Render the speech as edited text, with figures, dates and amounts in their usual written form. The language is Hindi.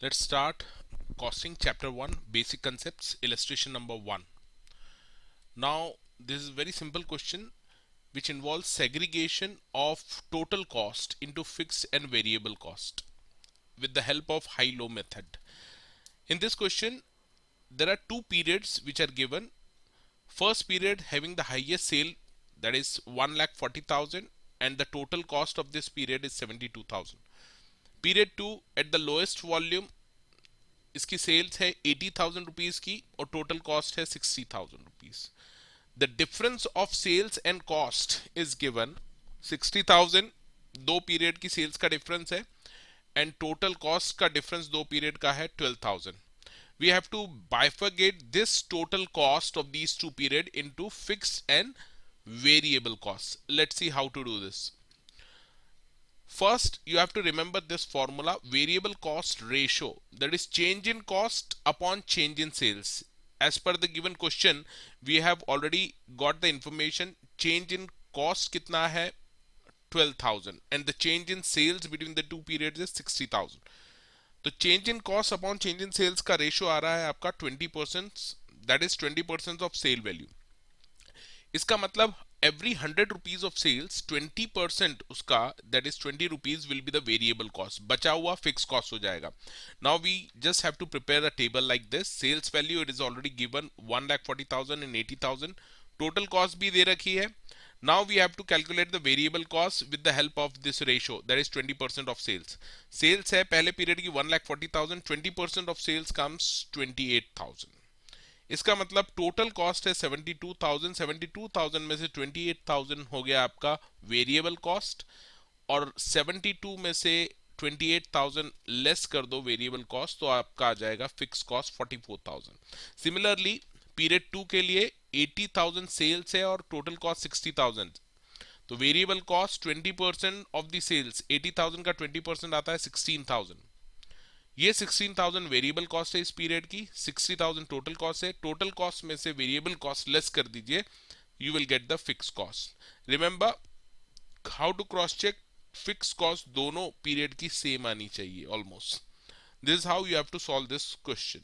Let's start costing chapter 1 basic concepts illustration number 1. Now this is a very simple question which involves segregation of total cost into fixed and variable cost with the help of high-low method. In this question there are two periods which are given. First period having the highest sale, that is 1,40,000, and the total cost of this period is 72,000. Period 2 at the lowest volume, इसकी सेल्स है 80,000 रुपीज की और टोटल कॉस्ट है 60,000 rupees. The difference of sales and cost is given 60,000 दो पीरियड की सेल्स का डिफरेंस है एंड टोटल कॉस्ट का डिफरेंस दो पीरियड का है 12,000. we have to bifurcate this total cost of these two period into fixed and variable costs. Let's see how to do this. First, you have to remember this formula, variable cost ratio, that is change in cost upon change in sales. As per the given question, we have already got the information. Change in cost कितना है 12,000 and the change in sales between the two periods is 60,000. तो change in cost upon change in sales का रेशियो आ रहा है आपका 20%, that is 20% of sale value. इसका मतलब एवरी 100 रुपीज ऑफ सेल्स 20% उसका, that is 20 rupees will be the variable cost. बचा हुआ फिक्स कॉस्ट हो जाएगा. Now we just have to prepare a table like this. Sales value it is already given 1,40,000 and 80,000. Total cost भी दे रखी है. Now we have to calculate the variable cost with the help of this ratio, that is 20% of sales. Sales है पहले पीरियड की 1,40,000, 20% of sales comes 28,000. इसका मतलब टोटल कॉस्ट है 72,000. 72,000 में से 28,000 हो गया आपका वेरिएबल कॉस्ट और 72 में से 28,000 लेस कर दो वेरिएबल कॉस्ट तो आपका आ जाएगा फिक्स कॉस्ट 44,000. सिमिलरली पीरियड 2 के लिए 80,000 सेल्स है और टोटल कॉस्ट 60,000. तो variable cost 20% of the sales, 80,000 का 20% आता है 16,000. ये 16,000 वेरिएबल कॉस्ट है इस पीरियड की, 60,000 टोटल कॉस्ट है. टोटल कॉस्ट में से वेरिएबल कॉस्ट लेस कर दीजिए, you will get the fix cost. Remember how to cross check. Fix cost दोनों पीरियड की सेम आनी चाहिए almost. This is how you have to solve this question.